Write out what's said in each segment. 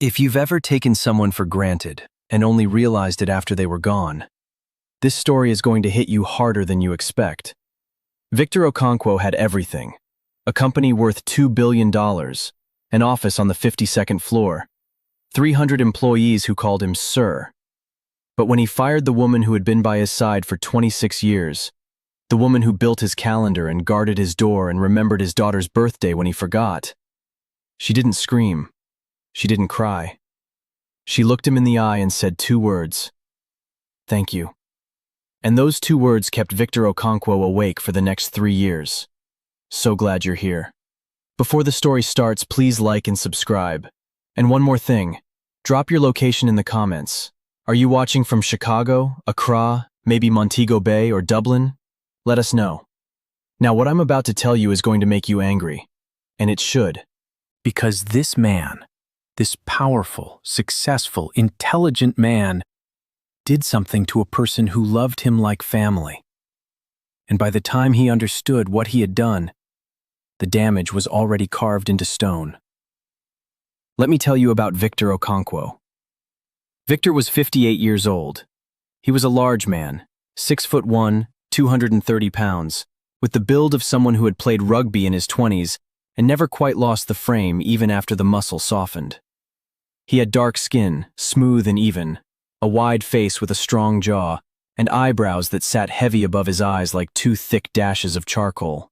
If you've ever taken someone for granted and only realized it after they were gone, this story is going to hit you harder than you expect. Victor Okonkwo had everything: a company worth $2 billion, an office on the 52nd floor, 300 employees who called him Sir. But when he fired the woman who had been by his side for 26 years, the woman who built his calendar and guarded his door and remembered his daughter's birthday when he forgot, she didn't scream. She didn't cry. She looked him in the eye and said 2 words: "Thank you." And those 2 words kept Victor Okonkwo awake for the next 3 years. So glad you're here. Before the story starts, please like and subscribe. And one more thing, drop your location in the comments. Are you watching from Chicago, Accra, maybe Montego Bay or Dublin? Let us know. Now, what I'm about to tell you is going to make you angry. And it should. Because this man, this powerful, successful, intelligent man, did something to a person who loved him like family. And by the time he understood what he had done, the damage was already carved into stone. Let me tell you about Victor Okonkwo. Victor was 58 years old. He was a large man, 6'1", 230 pounds, with the build of someone who had played rugby in his 20s and never quite lost the frame even after the muscle softened. He had dark skin, smooth and even, a wide face with a strong jaw, and eyebrows that sat heavy above his eyes like 2 thick dashes of charcoal.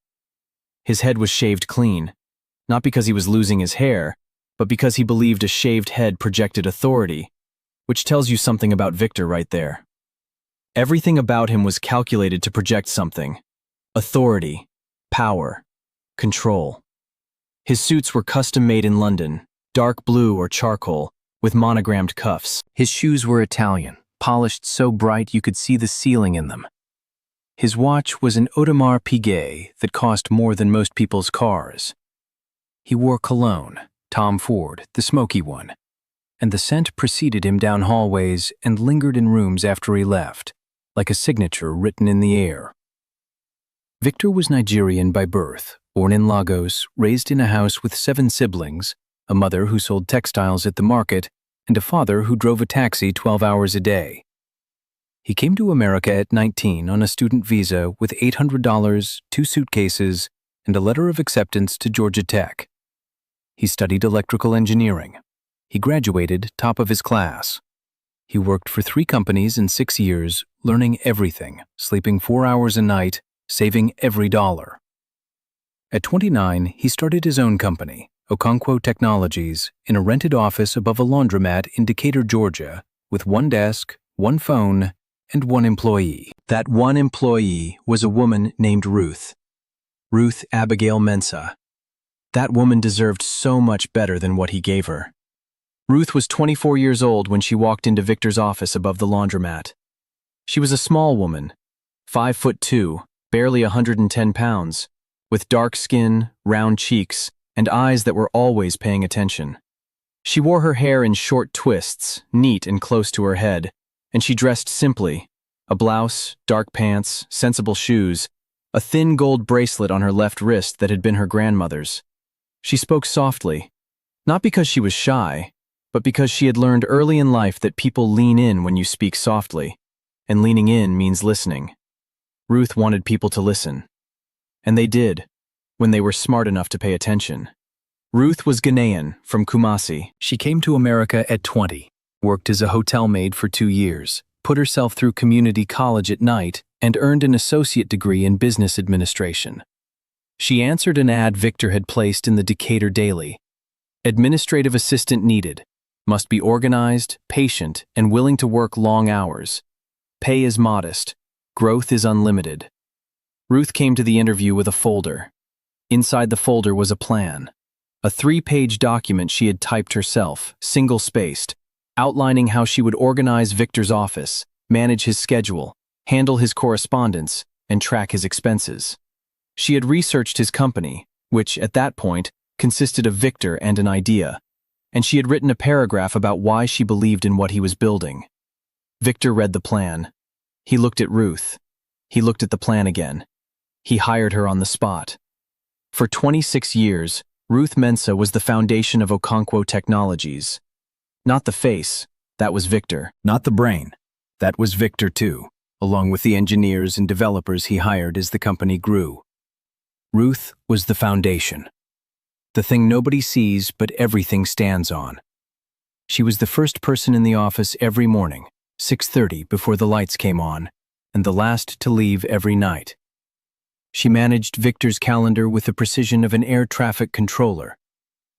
His head was shaved clean, not because he was losing his hair, but because he believed a shaved head projected authority, which tells you something about Victor right there. Everything about him was calculated to project something: authority, power, control. His suits were custom-made in London, dark blue or charcoal, with monogrammed cuffs. His shoes were Italian, polished so bright you could see the ceiling in them. His watch was an Audemars Piguet that cost more than most people's cars. He wore cologne, Tom Ford, the smoky one, and the scent preceded him down hallways and lingered in rooms after he left, like a signature written in the air. Victor was Nigerian by birth, born in Lagos, raised in a house with 7 siblings, a mother who sold textiles at the market, and a father who drove a taxi 12 hours a day. He came to America at 19 on a student visa with $800, 2 suitcases, and a letter of acceptance to Georgia Tech. He studied electrical engineering. He graduated top of his class. He worked for 3 companies in 6 years, learning everything, sleeping 4 hours a night, saving every dollar. At 29, he started his own company, Okonkwo Technologies, in a rented office above a laundromat in Decatur, Georgia, with 1 desk, 1 phone, and 1 employee. That 1 employee was a woman named Ruth Abigail Mensah. That woman deserved so much better than what he gave her. Ruth was 24 years old when she walked into Victor's office above the laundromat. She was a small woman, 5'2", barely 110 pounds, with dark skin, round cheeks, and eyes that were always paying attention. She wore her hair in short twists, neat and close to her head, and she dressed simply: a blouse, dark pants, sensible shoes, a thin gold bracelet on her left wrist that had been her grandmother's. She spoke softly, not because she was shy, but because she had learned early in life that people lean in when you speak softly, and leaning in means listening. Ruth wanted people to listen. And they did, when they were smart enough to pay attention. Ruth was Ghanaian, from Kumasi. She came to America at 20, worked as a hotel maid for 2 years, put herself through community college at night, and earned an associate degree in business administration. She answered an ad Victor had placed in the Decatur Daily. Administrative assistant needed. Must be organized, patient, and willing to work long hours. Pay is modest. Growth is unlimited. Ruth came to the interview with a folder. Inside the folder was a plan. A 3-page document she had typed herself, single-spaced, outlining how she would organize Victor's office, manage his schedule, handle his correspondence, and track his expenses. She had researched his company, which, at that point, consisted of Victor and an idea, and she had written a paragraph about why she believed in what he was building. Victor read the plan. He looked at Ruth. He looked at the plan again. He hired her on the spot. For 26 years, Ruth Mensah was the foundation of Okonkwo Technologies. Not the face, that was Victor. Not the brain. That was Victor too, along with the engineers and developers he hired as the company grew. Ruth was the foundation. The thing nobody sees but everything stands on. She was the first person in the office every morning, 6:30 before the lights came on, and the last to leave every night. She managed Victor's calendar with the precision of an air traffic controller.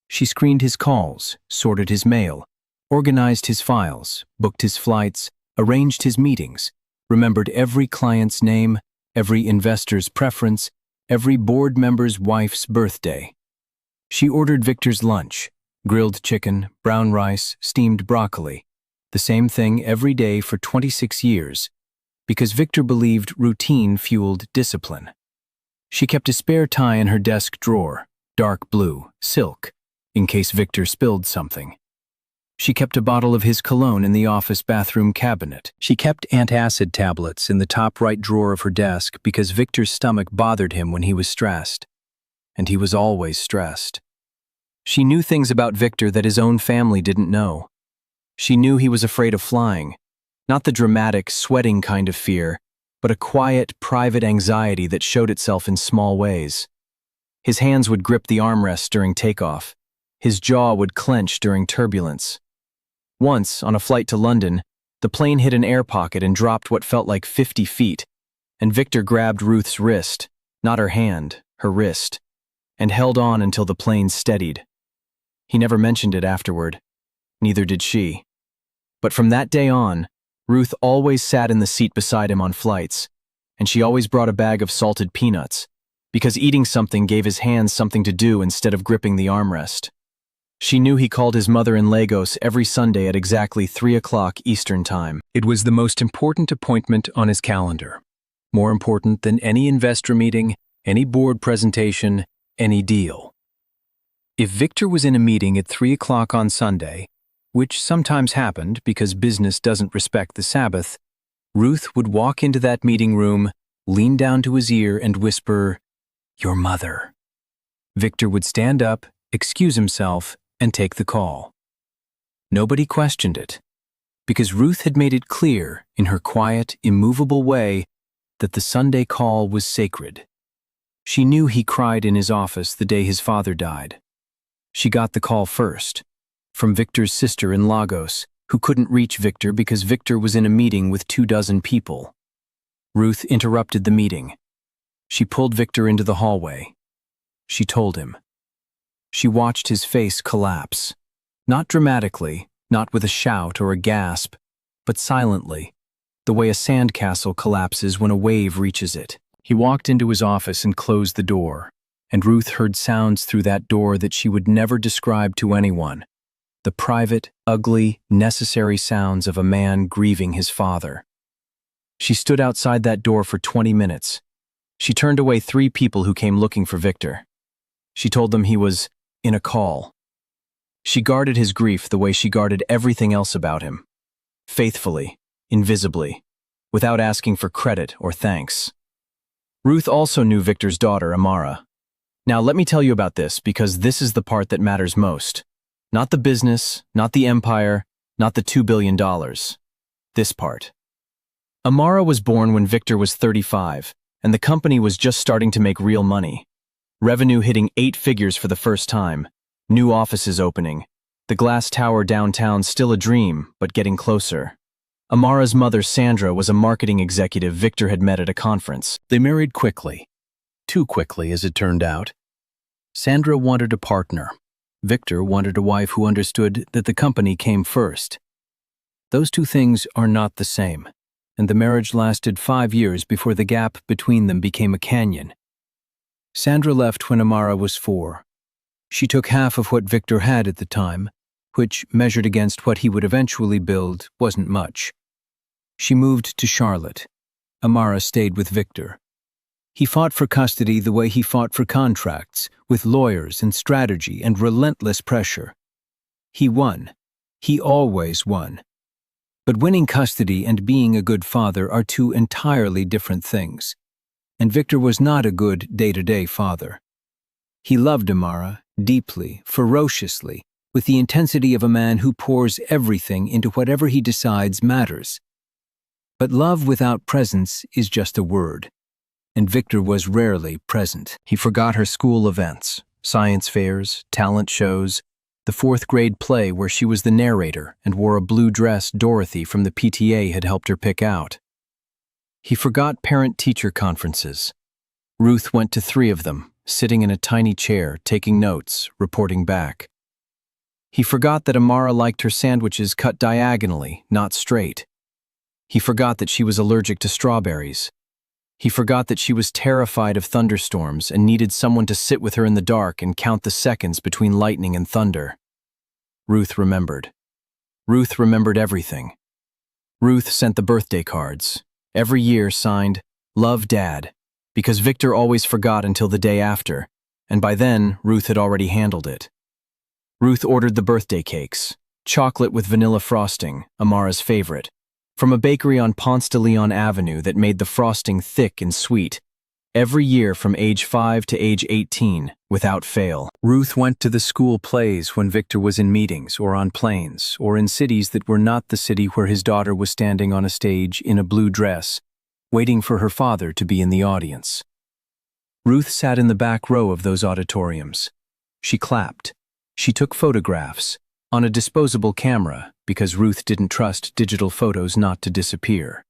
She screened his calls, sorted his mail, organized his files, booked his flights, arranged his meetings, remembered every client's name, every investor's preference, every board member's wife's birthday. She ordered Victor's lunch, grilled chicken, brown rice, steamed broccoli, the same thing every day for 26 years, because Victor believed routine fueled discipline. She kept a spare tie in her desk drawer, dark blue, silk, in case Victor spilled something. She kept a bottle of his cologne in the office bathroom cabinet. She kept antacid tablets in the top right drawer of her desk because Victor's stomach bothered him when he was stressed. And he was always stressed. She knew things about Victor that his own family didn't know. She knew he was afraid of flying, not the dramatic, sweating kind of fear, but a quiet, private anxiety that showed itself in small ways. His hands would grip the armrests during takeoff. His jaw would clench during turbulence. Once, on a flight to London, the plane hit an air pocket and dropped what felt like 50 feet, and Victor grabbed Ruth's wrist, not her hand, her wrist, and held on until the plane steadied. He never mentioned it afterward. Neither did she. But from that day on, Ruth always sat in the seat beside him on flights, and she always brought a bag of salted peanuts, because eating something gave his hands something to do instead of gripping the armrest. She knew he called his mother in Lagos every Sunday at exactly 3 o'clock Eastern Time. It was the most important appointment on his calendar. More important than any investor meeting, any board presentation, any deal. If Victor was in a meeting at 3 o'clock on Sunday, which sometimes happened because business doesn't respect the Sabbath, Ruth would walk into that meeting room, lean down to his ear and whisper, "Your mother." Victor would stand up, excuse himself, and take the call. Nobody questioned it, because Ruth had made it clear in her quiet, immovable way that the Sunday call was sacred. She knew he cried in his office the day his father died. She got the call first, from Victor's sister in Lagos, who couldn't reach Victor because Victor was in a meeting with 24 people. Ruth interrupted the meeting. She pulled Victor into the hallway. She told him. She watched his face collapse, not dramatically, not with a shout or a gasp, but silently, the way a sandcastle collapses when a wave reaches it. He walked into his office and closed the door, and Ruth heard sounds through that door that she would never describe to anyone. The private, ugly, necessary sounds of a man grieving his father. She stood outside that door for 20 minutes. She turned away 3 people who came looking for Victor. She told them he was in a call. She guarded his grief the way she guarded everything else about him. Faithfully, invisibly, without asking for credit or thanks. Ruth also knew Victor's daughter, Amara. Now let me tell you about this, because this is the part that matters most. Not the business, not the empire, not the $2 billion. This part. Amara was born when Victor was 35, and the company was just starting to make real money. Revenue hitting 8 figures for the first time, new offices opening, the glass tower downtown still a dream, but getting closer. Amara's mother, Sandra, was a marketing executive Victor had met at a conference. They married quickly. Too quickly, as it turned out. Sandra wanted a partner. Victor wanted a wife who understood that the company came first. Those two things are not the same, and the marriage lasted 5 years before the gap between them became a canyon. Sandra left when Amara was 4. She took half of what Victor had at the time, which, measured against what he would eventually build, wasn't much. She moved to Charlotte. Amara stayed with Victor. He fought for custody the way he fought for contracts, with lawyers and strategy and relentless pressure. He won. He always won. But winning custody and being a good father are 2 entirely different things. And Victor was not a good day-to-day father. He loved Amara, deeply, ferociously, with the intensity of a man who pours everything into whatever he decides matters. But love without presence is just a word, and Victor was rarely present. He forgot her school events, science fairs, talent shows, the fourth-grade play where she was the narrator and wore a blue dress Dorothy from the PTA had helped her pick out. He forgot parent-teacher conferences. Ruth went to 3 of them, sitting in a tiny chair, taking notes, reporting back. He forgot that Amara liked her sandwiches cut diagonally, not straight. He forgot that she was allergic to strawberries. He forgot that she was terrified of thunderstorms and needed someone to sit with her in the dark and count the seconds between lightning and thunder. Ruth remembered. Ruth remembered everything. Ruth sent the birthday cards, every year signed, "Love, Dad," because Victor always forgot until the day after, and by then, Ruth had already handled it. Ruth ordered the birthday cakes, chocolate with vanilla frosting, Amara's favorite, from a bakery on Ponce de Leon Avenue that made the frosting thick and sweet, every year from age 5 to age 18, without fail. Ruth went to the school plays when Victor was in meetings or on planes or in cities that were not the city where his daughter was standing on a stage in a blue dress, waiting for her father to be in the audience. Ruth sat in the back row of those auditoriums. She clapped. She took photographs, on a disposable camera, because Ruth didn't trust digital photos not to disappear.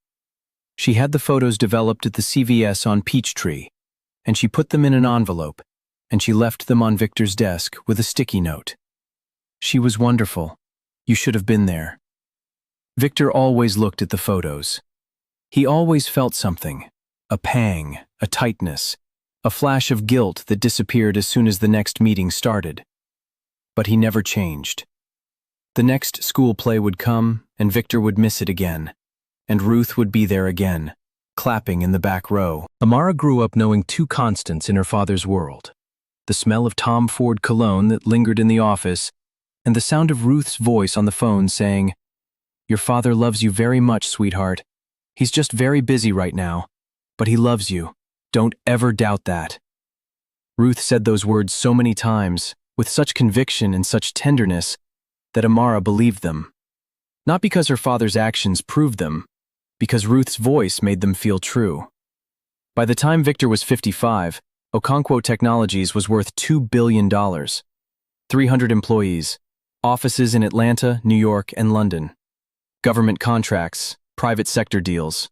She had the photos developed at the CVS on Peachtree, and she put them in an envelope, and she left them on Victor's desk with a sticky note. She was wonderful. You should have been there. Victor always looked at the photos. He always felt something, a pang, a tightness, a flash of guilt that disappeared as soon as the next meeting started. But he never changed. The next school play would come, and Victor would miss it again, and Ruth would be there again, clapping in the back row. Amara grew up knowing 2 constants in her father's world: the smell of Tom Ford cologne that lingered in the office, and the sound of Ruth's voice on the phone saying, "Your father loves you very much, sweetheart. He's just very busy right now, but he loves you. Don't ever doubt that." Ruth said those words so many times, with such conviction and such tenderness, that Amara believed them. Not because her father's actions proved them, because Ruth's voice made them feel true. By the time Victor was 55, Okonkwo Technologies was worth $2 billion, 300 employees, offices in Atlanta, New York, and London, government contracts, private sector deals.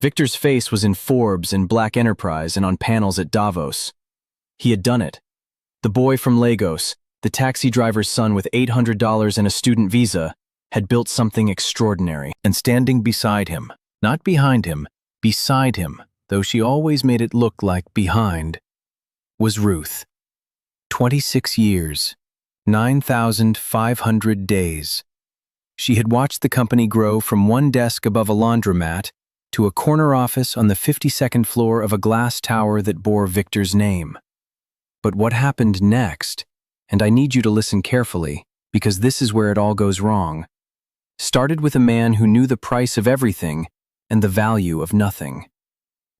Victor's face was in Forbes and Black Enterprise and on panels at Davos. He had done it. The boy from Lagos, the taxi driver's son with $800 and a student visa, had built something extraordinary. And standing beside him, not behind him, beside him, though she always made it look like behind, was Ruth. 26 years, 9,500 days. She had watched the company grow from one desk above a laundromat to a corner office on the 52nd floor of a glass tower that bore Victor's name. But what happened next, and I need you to listen carefully, because this is where it all goes wrong, started with a man who knew the price of everything and the value of nothing.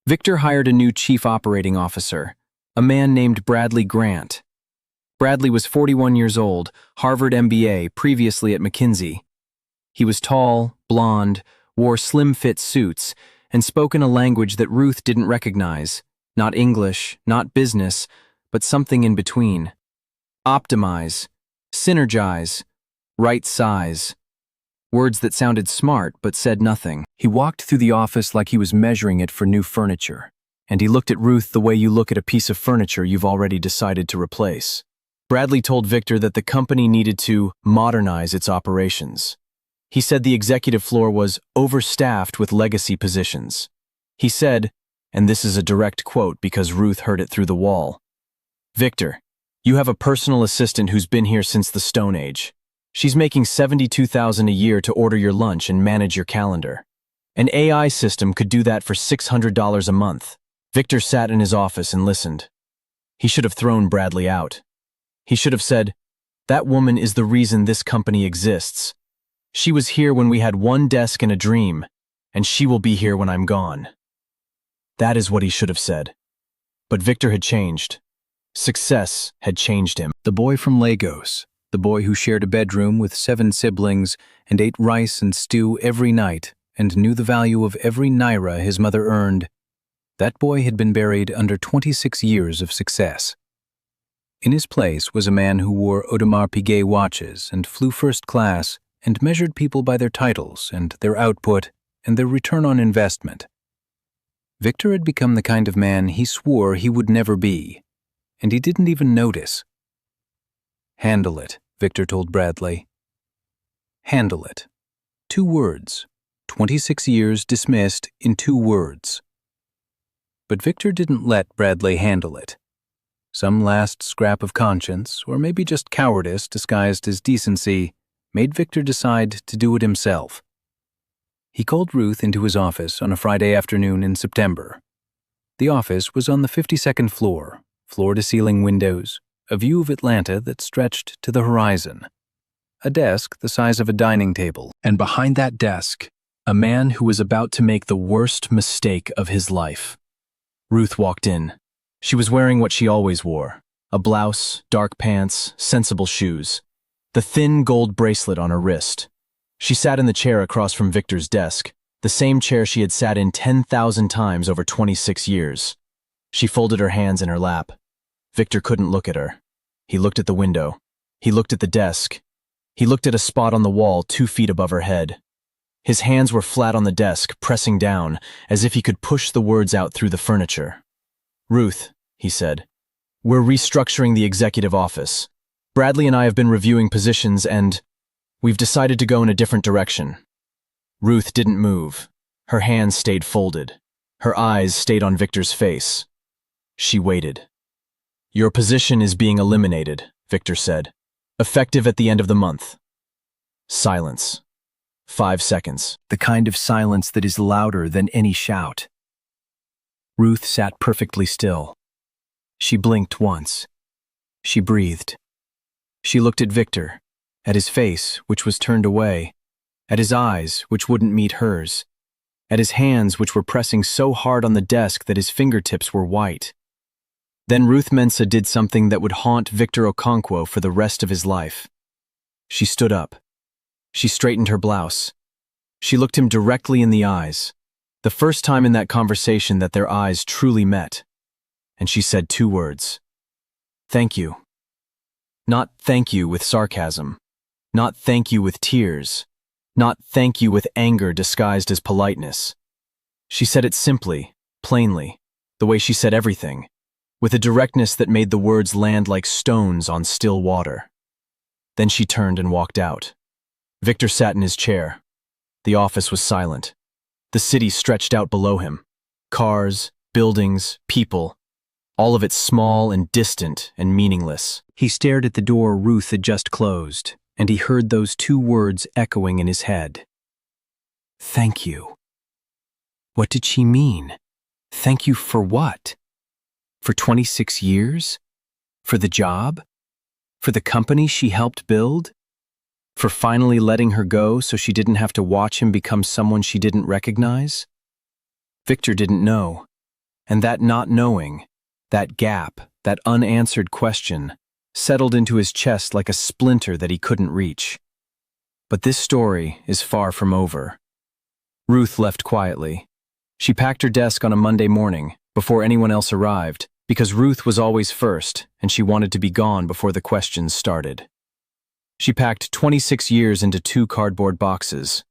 Victor hired a new chief operating officer, a man named Bradley Grant. Bradley was 41 years old, Harvard MBA, previously at McKinsey. He was tall, blonde, wore slim-fit suits, and spoke in a language that Ruth didn't recognize, not English, not business, but something in between. Optimize, synergize, right size. Words that sounded smart but said nothing. He walked through the office like he was measuring it for new furniture, and he looked at Ruth the way you look at a piece of furniture you've already decided to replace. Bradley told Victor that the company needed to modernize its operations. He said the executive floor was overstaffed with legacy positions. He said, and this is a direct quote because Ruth heard it through the wall, "Victor, you have a personal assistant who's been here since the Stone Age. She's making $72,000 a year to order your lunch and manage your calendar. An AI system could do that for $600 a month." Victor sat in his office and listened. He should have thrown Bradley out. He should have said, "That woman is the reason this company exists. She was here when we had one desk and a dream, and she will be here when I'm gone." That is what he should have said. But Victor had changed. Success had changed him. The boy from Lagos, the boy who shared a bedroom with 7 siblings and ate rice and stew every night and knew the value of every naira his mother earned, that boy had been buried under 26 years of success. In his place was a man who wore Audemars Piguet watches and flew first class and measured people by their titles and their output and their return on investment. Victor had become the kind of man he swore he would never be, and he didn't even notice. "Handle it," Victor told Bradley. Handle it. 2 words. 26 years dismissed in 2 words. But Victor didn't let Bradley handle it. Some last scrap of conscience, or maybe just cowardice disguised as decency, made Victor decide to do it himself. He called Ruth into his office on a Friday afternoon in September. The office was on the 52nd floor, floor-to-ceiling windows, a view of Atlanta that stretched to the horizon, a desk the size of a dining table, And behind that desk, a man who was about to make the worst mistake of his life. Ruth walked in. She was wearing what she always wore, a blouse, dark pants, sensible shoes, the thin gold bracelet on her wrist. She sat in the chair across from Victor's desk, the same chair she had sat in 10,000 times over 26 years. She folded her hands in her lap. Victor couldn't look at her. He looked at the window. He looked at the desk. He looked at a spot on the wall 2 feet above her head. His hands were flat on the desk, pressing down, as if he could push the words out through the furniture. "Ruth," he said, "we're restructuring the executive office. Bradley and I have been reviewing positions and we've decided to go in a different direction." Ruth didn't move. Her hands stayed folded. Her eyes stayed on Victor's face. She waited. "Your position is being eliminated," Victor said, "effective at the end of the month." Silence. 5 seconds. The kind of silence that is louder than any shout. Ruth sat perfectly still. She blinked once. She breathed. She looked at Victor, at his face, which was turned away, at his eyes, which wouldn't meet hers, at his hands, which were pressing so hard on the desk that his fingertips were white. Then Ruth Mensah did something that would haunt Victor Okonkwo for the rest of his life. She stood up. She straightened her blouse. She looked him directly in the eyes, the first time in that conversation that their eyes truly met. And she said 2 words. "Thank you." Not thank you with sarcasm. Not thank you with tears. Not thank you with anger disguised as politeness. She said it simply, plainly, the way she said everything, with a directness that made the words land like stones on still water. Then she turned and walked out. Victor sat in his chair. The office was silent. The city stretched out below him. Cars, buildings, people, all of it small and distant and meaningless. He stared at the door Ruth had just closed, and he heard those 2 words echoing in his head. Thank you. What did she mean? Thank you for what? For 26 years? For the job? For the company she helped build? For finally letting her go so she didn't have to watch him become someone she didn't recognize? Victor didn't know. And that not knowing, that gap, that unanswered question, settled into his chest like a splinter that he couldn't reach. But this story is far from over. Ruth left quietly. She packed her desk on a Monday morning, before anyone else arrived, because Ruth was always first, and she wanted to be gone before the questions started. She packed 26 years into 2 cardboard boxes: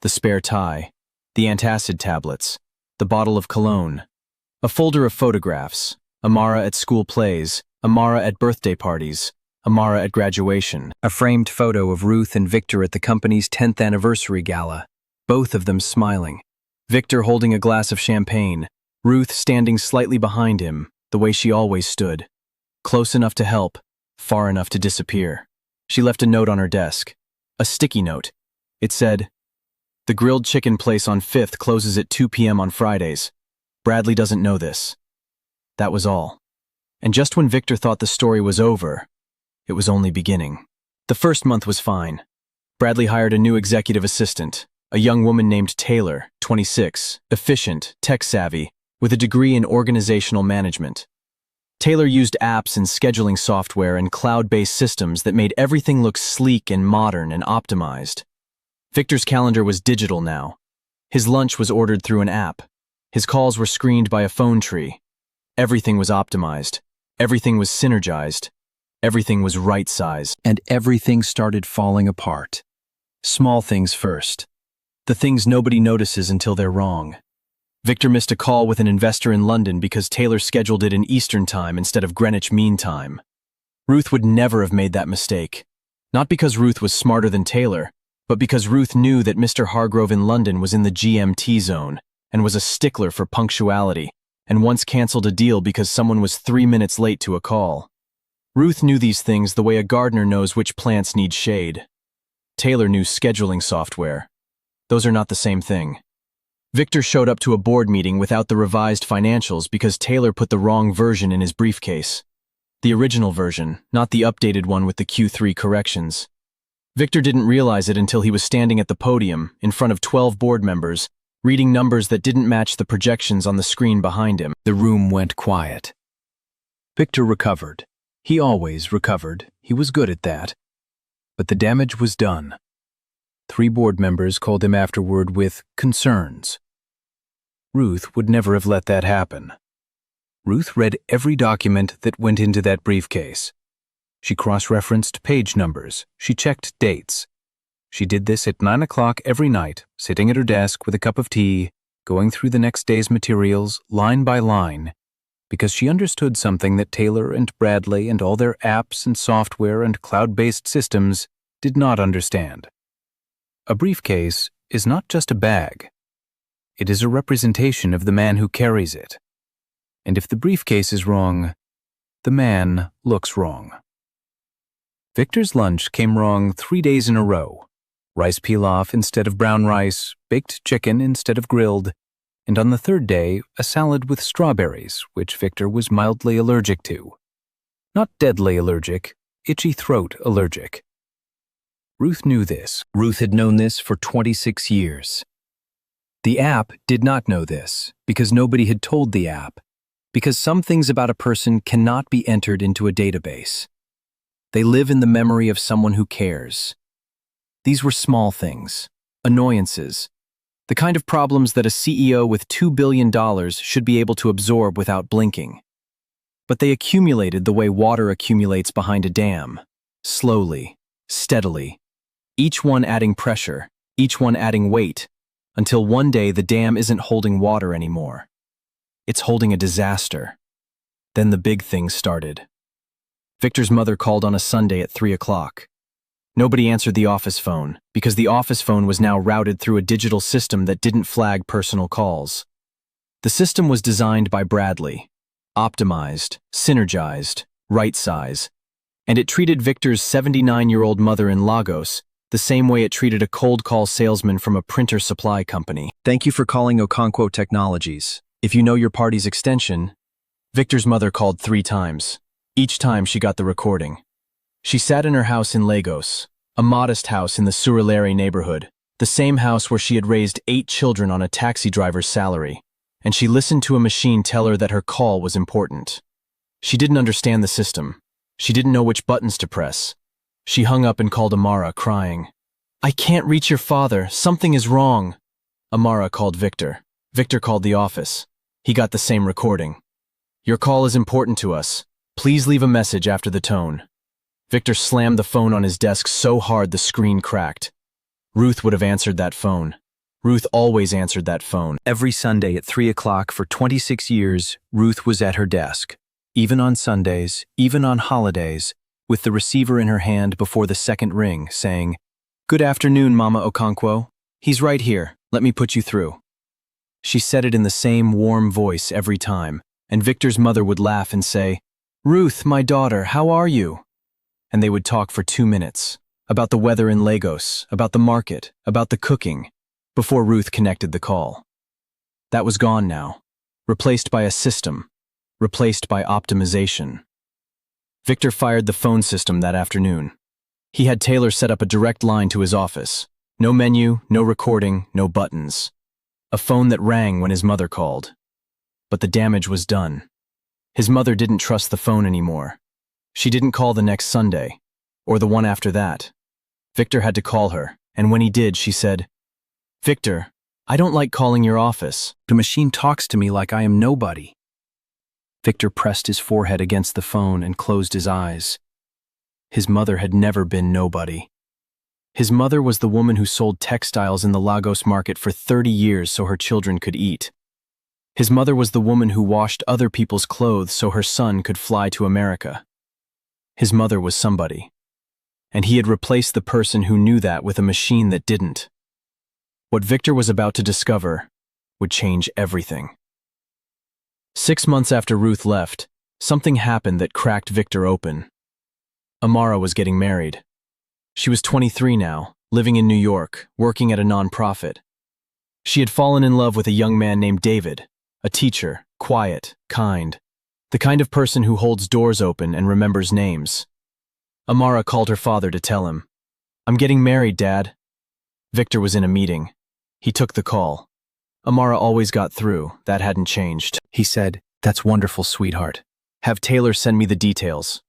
the spare tie, the antacid tablets, the bottle of cologne, a folder of photographs, Amara at school plays, Amara at birthday parties, Amara at graduation, a framed photo of Ruth and Victor at the company's 10th anniversary gala, both of them smiling. Victor holding a glass of champagne, Ruth standing slightly behind him, the way she always stood, close enough to help, far enough to disappear. She left a note on her desk, a sticky note. It said, "The grilled chicken place on 5th closes at 2 p.m. on Fridays. Bradley doesn't know this." That was all. And just when Victor thought the story was over, it was only beginning. The first month was fine. Bradley hired a new executive assistant, a young woman named Taylor, 26, efficient, tech-savvy, with a degree in organizational management. Taylor used apps and scheduling software and cloud-based systems that made everything look sleek and modern and optimized. Victor's calendar was digital now. His lunch was ordered through an app. His calls were screened by a phone tree. Everything was optimized. Everything was synergized. Everything was right-sized. And everything started falling apart. Small things first. The things nobody notices until they're wrong. Victor missed a call with an investor in London because Taylor scheduled it in Eastern Time instead of Greenwich Mean Time. Ruth would never have made that mistake. Not because Ruth was smarter than Taylor, but because Ruth knew that Mr. Hargrove in London was in the GMT zone and was a stickler for punctuality, and once canceled a deal because someone was 3 minutes late to a call. Ruth knew these things the way a gardener knows which plants need shade. Taylor knew scheduling software. Those are not the same thing. Victor showed up to a board meeting without the revised financials because Taylor put the wrong version in his briefcase. The original version, not the updated one with the Q3 corrections. Victor didn't realize it until he was standing at the podium, in front of 12 board members, reading numbers that didn't match the projections on the screen behind him. The room went quiet. Victor recovered. He always recovered. He was good at that. But the damage was done. 3 board members called him afterward with concerns. Ruth would never have let that happen. Ruth read every document that went into that briefcase. She cross-referenced page numbers. She checked dates. She did this at 9 o'clock every night, sitting at her desk with a cup of tea, going through the next day's materials line by line, because she understood something that Taylor and Bradley and all their apps and software and cloud-based systems did not understand. A briefcase is not just a bag. It is a representation of the man who carries it. And if the briefcase is wrong, the man looks wrong. Victor's lunch came wrong 3 days in a row. Rice pilaf instead of brown rice, baked chicken instead of grilled, and on the 3rd day, a salad with strawberries, which Victor was mildly allergic to. Not deadly allergic, itchy throat allergic. Ruth knew this. Ruth had known this for 26 years. The app did not know this, because nobody had told the app, because some things about a person cannot be entered into a database. They live in the memory of someone who cares. These were small things, annoyances, the kind of problems that a CEO with $2 billion should be able to absorb without blinking. But they accumulated the way water accumulates behind a dam, slowly, steadily, each one adding pressure, each one adding weight, until one day the dam isn't holding water anymore. It's holding a disaster. Then the big things started. Victor's mother called on a Sunday at 3 o'clock. Nobody answered the office phone, because the office phone was now routed through a digital system that didn't flag personal calls. The system was designed by Bradley, optimized, synergized, right size, and it treated Victor's 79-year-old mother in Lagos the same way it treated a cold call salesman from a printer supply company. Thank you for calling Okonkwo Technologies. If you know your party's extension, Victor's mother called 3 times. Each time she got the recording. She sat in her house in Lagos, a modest house in the Surulere neighborhood, the same house where she had raised 8 children on a taxi driver's salary, and she listened to a machine tell her that her call was important. She didn't understand the system. She didn't know which buttons to press. She hung up and called Amara, crying, "I can't reach your father. Something is wrong." Amara called Victor. Victor called the office. He got the same recording. "Your call is important to us. Please leave a message after the tone." Victor slammed the phone on his desk so hard the screen cracked. Ruth would have answered that phone. Ruth always answered that phone. Every Sunday at 3 o'clock for 26 years, Ruth was at her desk. Even on Sundays, even on holidays, with the receiver in her hand before the second ring, saying, "Good afternoon, Mama Okonkwo. He's right here. Let me put you through." She said it in the same warm voice every time, and Victor's mother would laugh and say, "Ruth, my daughter, how are you?" And they would talk for 2 minutes, about the weather in Lagos, about the market, about the cooking, before Ruth connected the call. That was gone now, replaced by a system, replaced by optimization. Victor fired the phone system that afternoon. He had Taylor set up a direct line to his office. No menu, no recording, no buttons. A phone that rang when his mother called. But the damage was done. His mother didn't trust the phone anymore. She didn't call the next Sunday, or the one after that. Victor had to call her, and when he did, she said, "Victor, I don't like calling your office. The machine talks to me like I am nobody." Victor pressed his forehead against the phone and closed his eyes. His mother had never been nobody. His mother was the woman who sold textiles in the Lagos market for 30 years so her children could eat. His mother was the woman who washed other people's clothes so her son could fly to America. His mother was somebody. And he had replaced the person who knew that with a machine that didn't. What Victor was about to discover would change everything. 6 months after Ruth left, something happened that cracked Victor open. Amara was getting married. She was 23 now, living in New York, working at a nonprofit. She had fallen in love with a young man named David, a teacher, quiet, kind, the kind of person who holds doors open and remembers names. Amara called her father to tell him, "I'm getting married, Dad." Victor was in a meeting. He took the call. Amara always got through, that hadn't changed. He said, "That's wonderful, sweetheart. Have Taylor send me the details."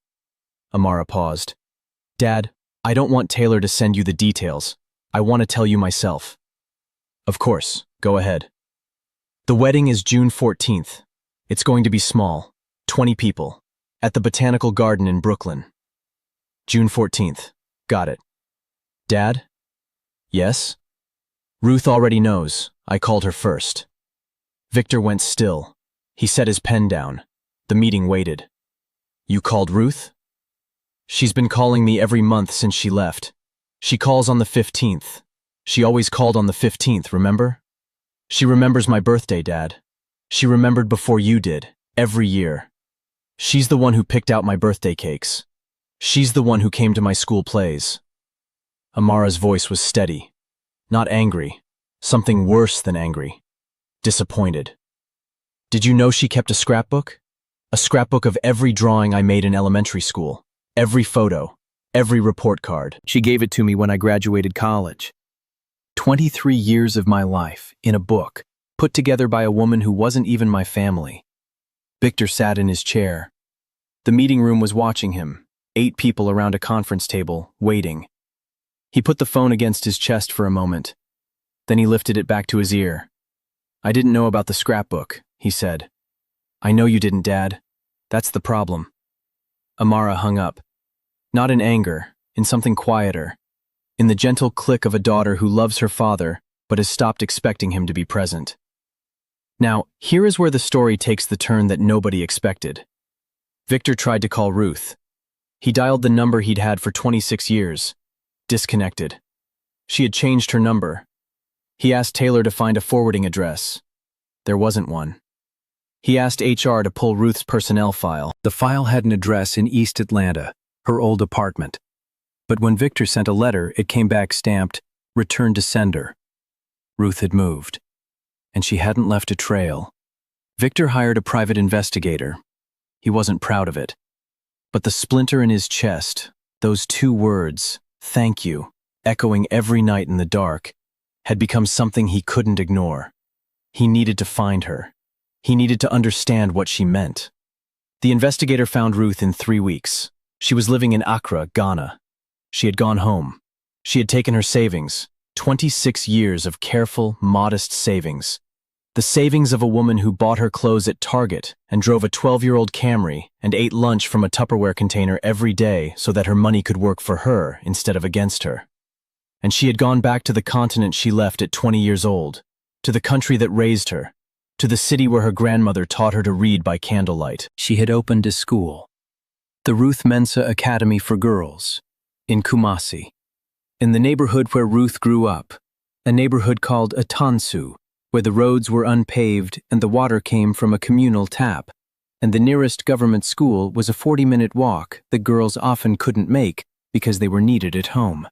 Amara paused. "Dad, I don't want Taylor to send you the details. I want to tell you myself." "Of course, go ahead." "The wedding is June 14th. It's going to be small, 20 people, at the Botanical Garden in Brooklyn." "June 14th. Got it." "Dad?" "Yes?" "Ruth already knows. I called her first." Victor went still. He set his pen down. The meeting waited. "You called Ruth?" "She's been calling me every month since she left. She calls on the 15th. She always called on the 15th, remember? She remembers my birthday, Dad. She remembered before you did, every year. She's the one who picked out my birthday cakes. She's the one who came to my school plays." Amara's voice was steady. Not angry. Something worse than angry. Disappointed. "Did you know she kept a scrapbook? A scrapbook of every drawing I made in elementary school. Every photo. Every report card. She gave it to me when I graduated college. 23 years of my life, in a book, put together by a woman who wasn't even my family." Victor sat in his chair. The meeting room was watching him, 8 people around a conference table, waiting. He put the phone against his chest for a moment. Then he lifted it back to his ear. "I didn't know about the scrapbook," he said. "I know you didn't, Dad. That's the problem." Amara hung up. Not in anger, in something quieter. In the gentle click of a daughter who loves her father but has stopped expecting him to be present. Now, here is where the story takes the turn that nobody expected. Victor tried to call Ruth. He dialed the number he'd had for 26 years. Disconnected. She had changed her number. He asked Taylor to find a forwarding address. There wasn't one. He asked HR to pull Ruth's personnel file. The file had an address in East Atlanta, her old apartment. But when Victor sent a letter, it came back stamped, "Return to sender." Ruth had moved, and she hadn't left a trail. Victor hired a private investigator. He wasn't proud of it. But the splinter in his chest, those 2 words, "thank you," echoing every night in the dark, had become something he couldn't ignore. He needed to find her. He needed to understand what she meant. The investigator found Ruth in 3 weeks. She was living in Accra, Ghana. She had gone home. She had taken her savings, 26 years of careful, modest savings. The savings of a woman who bought her clothes at Target and drove a 12-year-old Camry and ate lunch from a Tupperware container every day so that her money could work for her instead of against her. And she had gone back to the continent she left at 20 years old, to the country that raised her, to the city where her grandmother taught her to read by candlelight. She had opened a school, the Ruth Mensa Academy for Girls, in Kumasi, in the neighborhood where Ruth grew up, a neighborhood called Atansu, where the roads were unpaved and the water came from a communal tap, and the nearest government school was a 40-minute walk that girls often couldn't make because they were needed at home.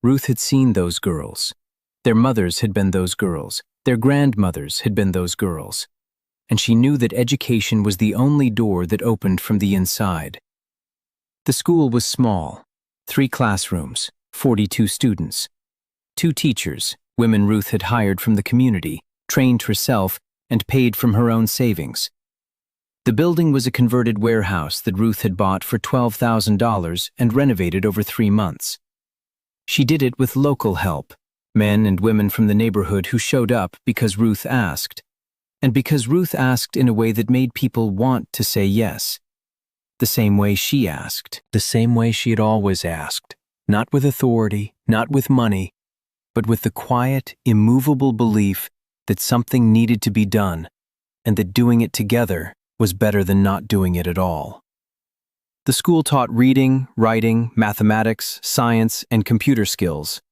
Ruth had seen those girls. Their mothers had been those girls. Their grandmothers had been those girls. And she knew that education was the only door that opened from the inside. The school was small. 3 classrooms, 42 students. 2 teachers, women Ruth had hired from the community, trained herself, and paid from her own savings. The building was a converted warehouse that Ruth had bought for $12,000 and renovated over 3 months. She did it with local help, men and women from the neighborhood who showed up because Ruth asked, and because Ruth asked in a way that made people want to say yes. The same way she asked, the same way she had always asked, not with authority, not with money, but with the quiet, immovable belief that something needed to be done, and that doing it together was better than not doing it at all. The school taught reading, writing, mathematics, science, and computer skills.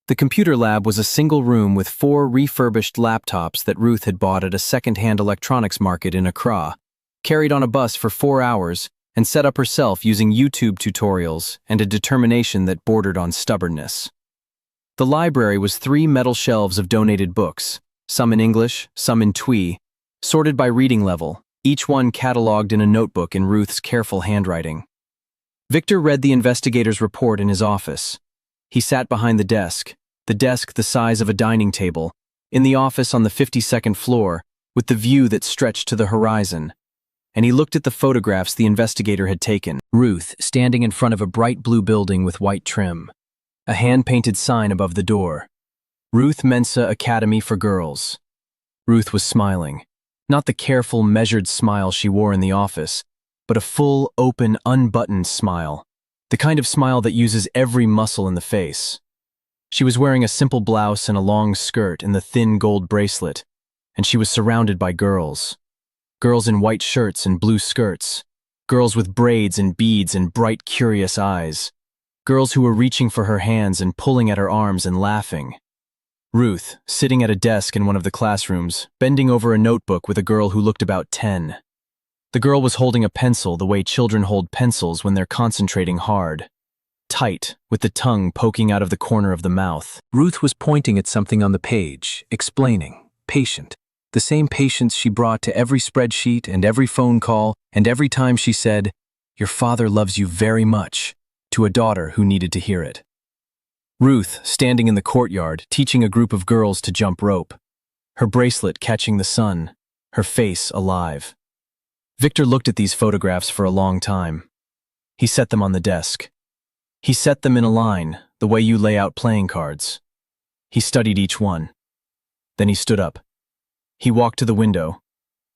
The computer lab was a single room with 4 refurbished laptops that Ruth had bought at a second-hand electronics market in Accra, carried on a bus for 4 hours, and set up herself using YouTube tutorials and a determination that bordered on stubbornness. The library was 3 metal shelves of donated books, some in English, some in Twi, sorted by reading level, each one catalogued in a notebook in Ruth's careful handwriting. Victor read the investigator's report in his office. He sat behind the desk the size of a dining table, in the office on the 52nd floor, with the view that stretched to the horizon. And he looked at the photographs the investigator had taken. Ruth standing in front of a bright blue building with white trim. A hand-painted sign above the door. Ruth Mensa Academy for Girls. Ruth was smiling. Not the careful, measured smile she wore in the office, but a full, open, unbuttoned smile. The kind of smile that uses every muscle in the face. She was wearing a simple blouse and a long skirt and the thin gold bracelet, and she was surrounded by girls. Girls in white shirts and blue skirts. Girls with braids and beads and bright, curious eyes. Girls who were reaching for her hands and pulling at her arms and laughing. Ruth, sitting at a desk in one of the classrooms, bending over a notebook with a girl who looked about 10. The girl was holding a pencil the way children hold pencils when they're concentrating hard. Tight, with the tongue poking out of the corner of the mouth. Ruth was pointing at something on the page, explaining, patient. The same patience she brought to every spreadsheet and every phone call and every time she said, "Your father loves you very much," to a daughter who needed to hear it. Ruth, standing in the courtyard, teaching a group of girls to jump rope. Her bracelet catching the sun, her face alive. Victor looked at these photographs for a long time. He set them on the desk. He set them in a line, the way you lay out playing cards. He studied each one. Then he stood up. He walked to the window.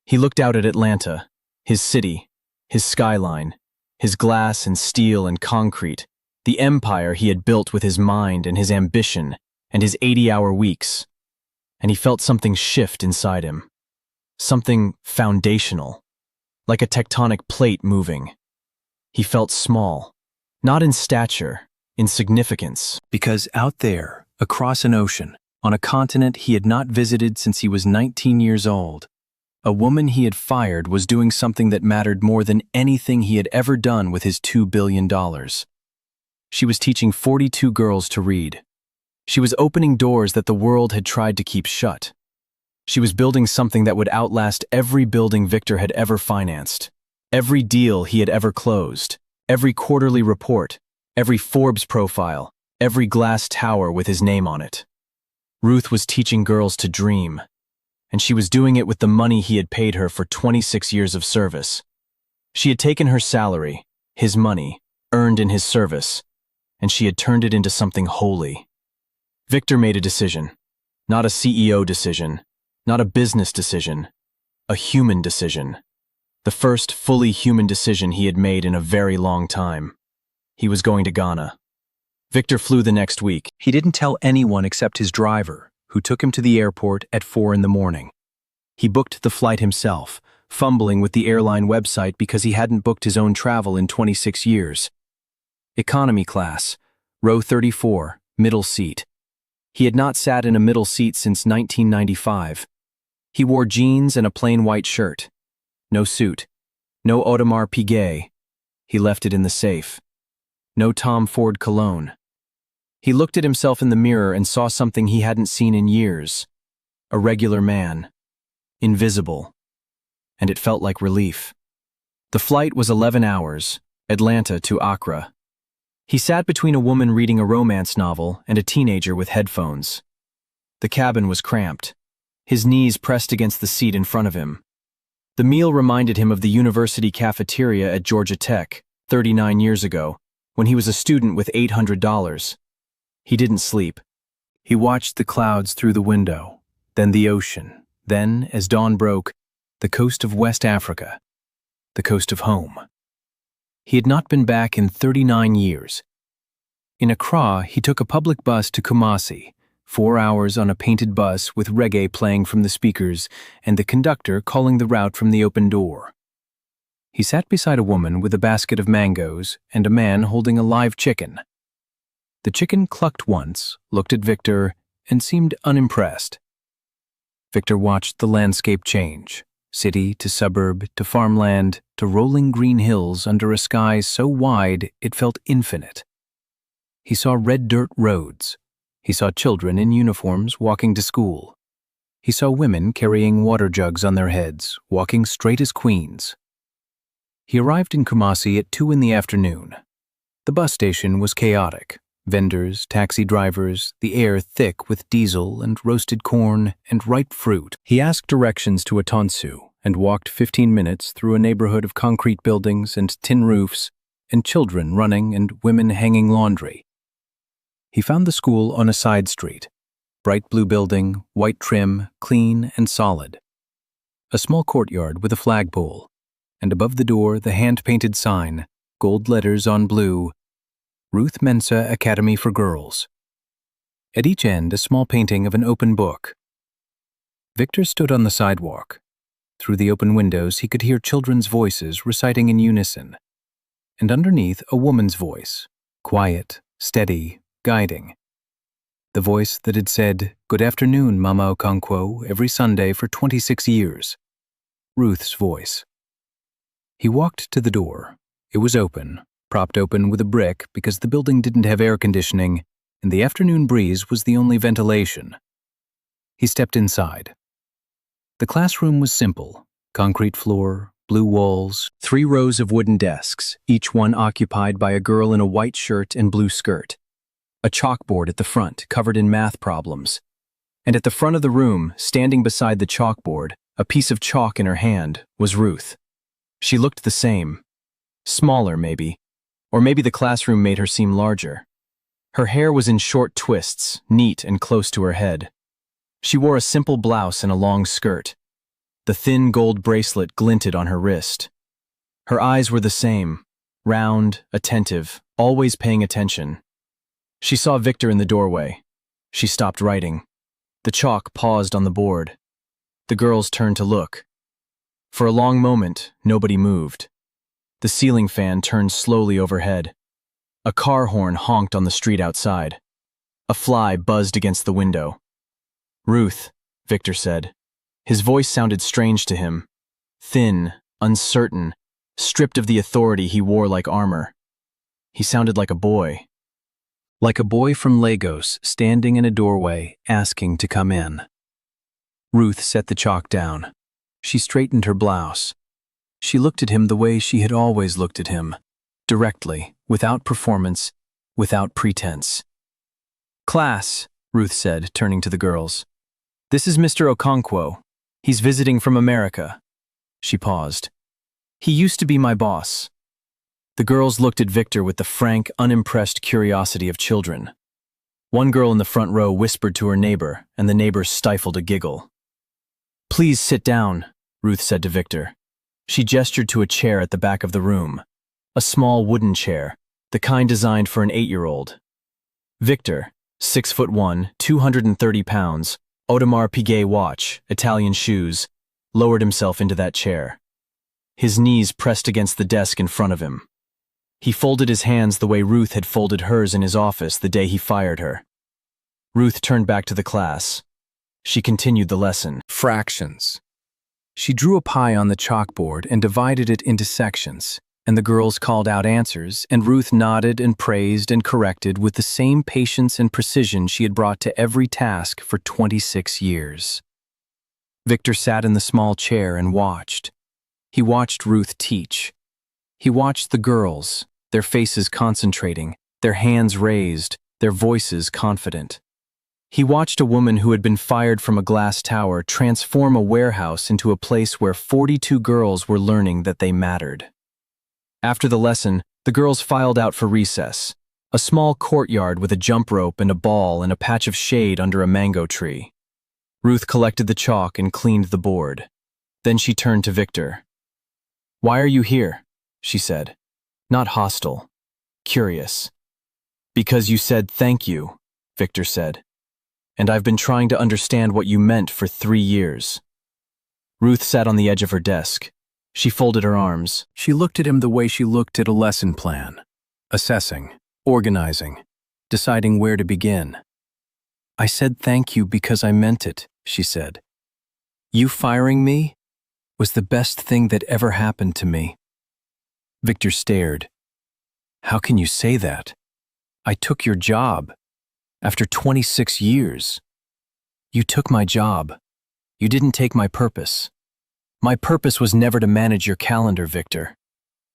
He looked out at Atlanta, his city, his skyline, his glass and steel and concrete, the empire he had built with his mind and his ambition and his 80-hour weeks. And he felt something shift inside him. Something foundational, like a tectonic plate moving. He felt small, not in stature, in significance. Because out there, across an ocean, on a continent he had not visited since he was 19 years old, a woman he had fired was doing something that mattered more than anything he had ever done with his $2 billion. She was teaching 42 girls to read. She was opening doors that the world had tried to keep shut. She was building something that would outlast every building Victor had ever financed, every deal he had ever closed, every quarterly report, every Forbes profile, every glass tower with his name on it. Ruth was teaching girls to dream, and she was doing it with the money he had paid her for 26 years of service. She had taken her salary, his money, earned in his service, and she had turned it into something holy. Victor made a decision, not a CEO decision, not a business decision, a human decision. The first fully human decision he had made in a very long time. He was going to Ghana. Victor flew the next week. He didn't tell anyone except his driver, who took him to the airport at 4 a.m. He booked the flight himself, fumbling with the airline website because he hadn't booked his own travel in 26 years. Economy class, row 34, middle seat. He had not sat in a middle seat since 1995. He wore jeans and a plain white shirt. No suit. No Audemars Piguet. He left it in the safe. No Tom Ford cologne. He looked at himself in the mirror and saw something he hadn't seen in years. A regular man. Invisible. And it felt like relief. The flight was 11 hours, Atlanta to Accra. He sat between a woman reading a romance novel and a teenager with headphones. The cabin was cramped. His knees pressed against the seat in front of him. The meal reminded him of the university cafeteria at Georgia Tech 39 years ago, when he was a student with $800. He didn't sleep. He watched the clouds through the window, then the ocean, then, as dawn broke, the coast of West Africa, the coast of home. He had not been back in 39 years. In Accra, he took a public bus to Kumasi, 4 hours on a painted bus with reggae playing from the speakers and the conductor calling the route from the open door. He sat beside a woman with a basket of mangoes and a man holding a live chicken. The chicken clucked once, looked at Victor, and seemed unimpressed. Victor watched the landscape change, city to suburb to farmland to rolling green hills under a sky so wide it felt infinite. He saw red dirt roads. He saw children in uniforms walking to school. He saw women carrying water jugs on their heads, walking straight as queens. He arrived in Kumasi at 2 in the afternoon. The bus station was chaotic. Vendors, taxi drivers, the air thick with diesel and roasted corn and ripe fruit. He asked directions to a tonsu and walked 15 minutes through a neighborhood of concrete buildings and tin roofs and children running and women hanging laundry. He found the school on a side street. Bright blue building, white trim, clean and solid. A small courtyard with a flagpole, and above the door the hand-painted sign, gold letters on blue, Ruth Mensa Academy for Girls. At each end, a small painting of an open book. Victor stood on the sidewalk. Through the open windows, he could hear children's voices reciting in unison, and underneath, a woman's voice, quiet, steady, guiding. The voice that had said, "Good afternoon, Mama Okonkwo," every Sunday for 26 years. Ruth's voice. He walked to the door. It was open, propped open with a brick because the building didn't have air conditioning, and the afternoon breeze was the only ventilation. He stepped inside. The classroom was simple: concrete floor, blue walls, 3 rows of wooden desks, each one occupied by a girl in a white shirt and blue skirt. A chalkboard at the front, covered in math problems. And at the front of the room, standing beside the chalkboard, a piece of chalk in her hand, was Ruth. She looked the same. Smaller, maybe. Or maybe the classroom made her seem larger. Her hair was in short twists, neat and close to her head. She wore a simple blouse and a long skirt. The thin gold bracelet glinted on her wrist. Her eyes were the same, round, attentive, always paying attention. She saw Victor in the doorway. She stopped writing. The chalk paused on the board. The girls turned to look. For a long moment, nobody moved. The ceiling fan turned slowly overhead. A car horn honked on the street outside. A fly buzzed against the window. "Ruth," Victor said. His voice sounded strange to him. Thin, uncertain, stripped of the authority he wore like armor. He sounded like a boy. Like a boy from Lagos standing in a doorway asking to come in. Ruth set the chalk down. She straightened her blouse. She looked at him the way she had always looked at him, directly, without performance, without pretense. "Class," Ruth said, turning to the girls. "This is Mr. Okonkwo. He's visiting from America." She paused. "He used to be my boss." The girls looked at Victor with the frank, unimpressed curiosity of children. One girl in the front row whispered to her neighbor, and the neighbor stifled a giggle. "Please sit down," Ruth said to Victor. She gestured to a chair at the back of the room. A small wooden chair, the kind designed for an 8-year-old. Victor, 6'1", 230 pounds, Audemars Piguet watch, Italian shoes, lowered himself into that chair. His knees pressed against the desk in front of him. He folded his hands the way Ruth had folded hers in his office the day he fired her. Ruth turned back to the class. She continued the lesson. Fractions. She drew a pie on the chalkboard and divided it into sections, and the girls called out answers, and Ruth nodded and praised and corrected with the same patience and precision she had brought to every task for 26 years. Victor sat in the small chair and watched. He watched Ruth teach. He watched the girls, their faces concentrating, their hands raised, their voices confident. He watched a woman who had been fired from a glass tower transform a warehouse into a place where 42 girls were learning that they mattered. After the lesson, the girls filed out for recess, a small courtyard with a jump rope and a ball and a patch of shade under a mango tree. Ruth collected the chalk and cleaned the board. Then she turned to Victor. "Why are you here?" she said. Not hostile, curious. "Because you said thank you," Victor said. "And I've been trying to understand what you meant for 3 years." Ruth sat on the edge of her desk. She folded her arms. She looked at him the way she looked at a lesson plan, assessing, organizing, deciding where to begin. "I said thank you because I meant it," she said. "You firing me was the best thing that ever happened to me." Victor stared. "How can you say that? I took your job. After 26 years. You took my job. You didn't take my purpose. My purpose was never to manage your calendar, Victor.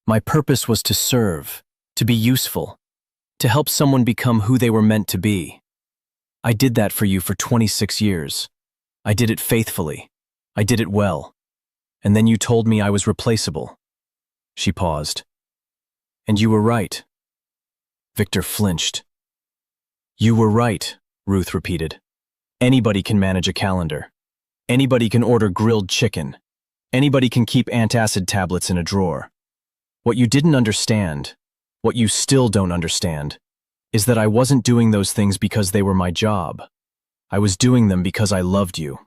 My purpose was to serve, to be useful, to help someone become who they were meant to be. I did that for you for 26 years. I did it faithfully. I did it well. And then you told me I was replaceable." She paused. "And you were right." Victor flinched. "You were right," Ruth repeated. "Anybody can manage a calendar. Anybody can order grilled chicken. Anybody can keep antacid tablets in a drawer. What you didn't understand, what you still don't understand, is that I wasn't doing those things because they were my job. I was doing them because I loved you.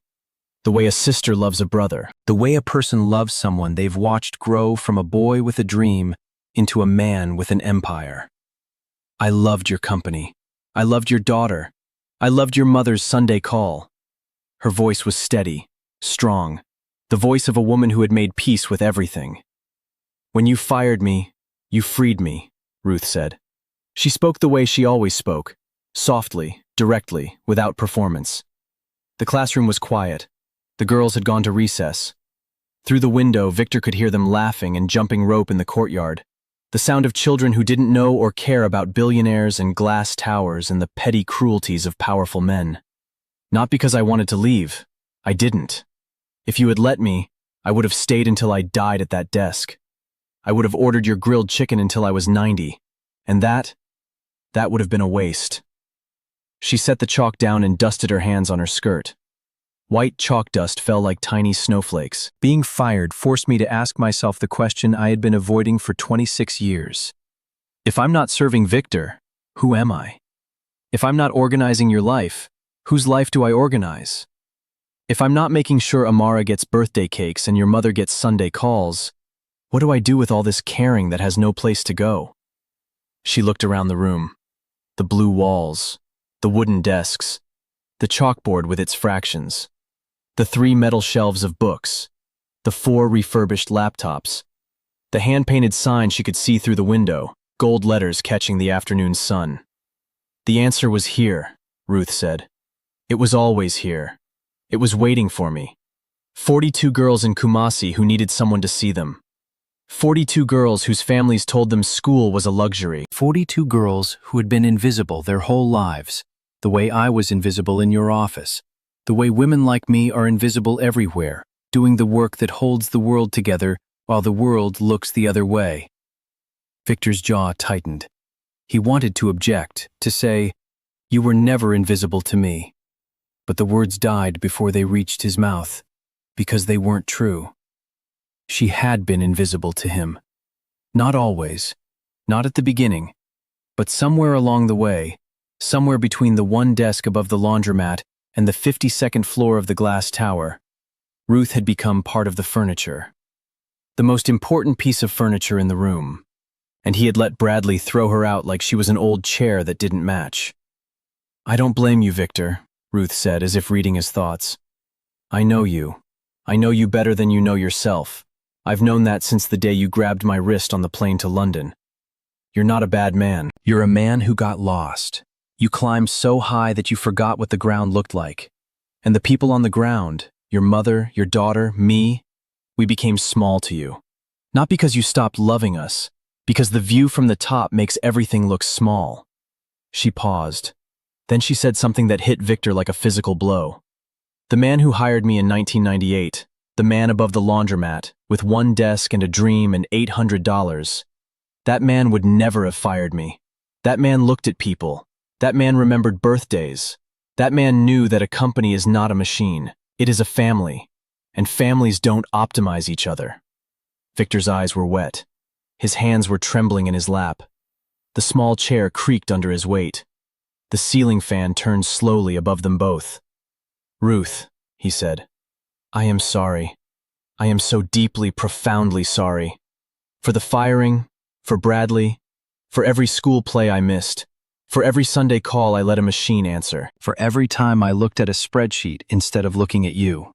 The way a sister loves a brother. The way a person loves someone they've watched grow from a boy with a dream into a man with an empire. I loved your company. I loved your daughter. I loved your mother's Sunday call." Her voice was steady, strong, the voice of a woman who had made peace with everything. "When you fired me, you freed me," Ruth said. She spoke the way she always spoke, softly, directly, without performance. The classroom was quiet. The girls had gone to recess. Through the window, Victor could hear them laughing and jumping rope in the courtyard. The sound of children who didn't know or care about billionaires and glass towers and the petty cruelties of powerful men. Not because I wanted to leave. I didn't. If you had let me, I would have stayed until I died at that desk. I would have ordered your grilled chicken until I was 90. And that would have been a waste. She set the chalk down and dusted her hands on her skirt. White chalk dust fell like tiny snowflakes. Being fired forced me to ask myself the question I had been avoiding for 26 years. If I'm not serving Victor, who am I? If I'm not organizing your life, whose life do I organize? If I'm not making sure Amara gets birthday cakes and your mother gets Sunday calls, what do I do with all this caring that has no place to go? She looked around the room. The blue walls, the wooden desks, the chalkboard with its fractions, the 3 metal shelves of books, the 4 refurbished laptops, the hand-painted sign she could see through the window, gold letters catching the afternoon sun. "The answer was here," Ruth said. "It was always here. It was waiting for me. 42 girls in Kumasi who needed someone to see them. 42 girls whose families told them school was a luxury. 42 girls who had been invisible their whole lives, the way I was invisible in your office. The way women like me are invisible everywhere, doing the work that holds the world together while the world looks the other way." Victor's jaw tightened. He wanted to object, to say, "You were never invisible to me." But the words died before they reached his mouth, because they weren't true. She had been invisible to him. Not always, not at the beginning, but somewhere along the way, somewhere between the one desk above the laundromat and the 52nd floor of the glass tower, Ruth had become part of the furniture. The most important piece of furniture in the room. And he had let Bradley throw her out like she was an old chair that didn't match. "I don't blame you, Victor," Ruth said, as if reading his thoughts. "I know you. I know you better than you know yourself. I've known that since the day you grabbed my wrist on the plane to London. You're not a bad man. You're a man who got lost. You climbed so high that you forgot what the ground looked like. And the people on the ground, your mother, your daughter, me, we became small to you. Not because you stopped loving us, because the view from the top makes everything look small." She paused. Then she said something that hit Victor like a physical blow. The man who hired me in 1998, the man above the laundromat, with one desk and a dream and $800, that man would never have fired me. That man looked at people. That man remembered birthdays. That man knew that a company is not a machine. It is a family. And families don't optimize each other. Victor's eyes were wet. His hands were trembling in his lap. The small chair creaked under his weight. The ceiling fan turned slowly above them both. "Ruth," he said, "I am sorry. I am so deeply, profoundly sorry. For the firing, for Bradley, for every school play I missed, for every Sunday call I let a machine answer, for every time I looked at a spreadsheet instead of looking at you."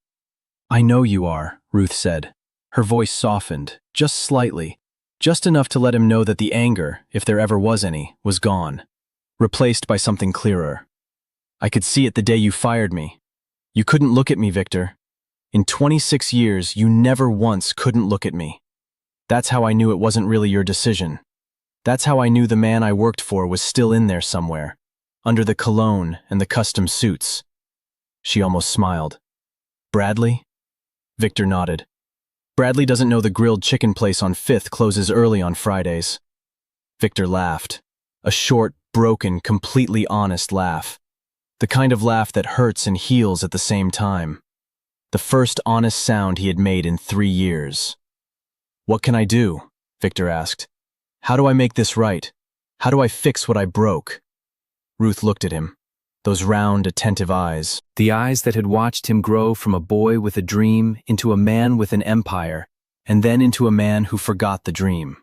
"I know you are," Ruth said. Her voice softened, just slightly, just enough to let him know that the anger, if there ever was any, was gone, replaced by something clearer. "I could see it the day you fired me. You couldn't look at me, Victor. In 26 years, you never once couldn't look at me. That's how I knew it wasn't really your decision. That's how I knew the man I worked for was still in there somewhere, under the cologne and the custom suits." She almost smiled. "Bradley?" Victor nodded. "Bradley doesn't know the grilled chicken place on 5th closes early on Fridays." Victor laughed. A short, broken, completely honest laugh. The kind of laugh that hurts and heals at the same time. The first honest sound he had made in 3 years. "What can I do?" Victor asked. "How do I make this right? How do I fix what I broke?" Ruth looked at him. Those round, attentive eyes. The eyes that had watched him grow from a boy with a dream into a man with an empire, and then into a man who forgot the dream.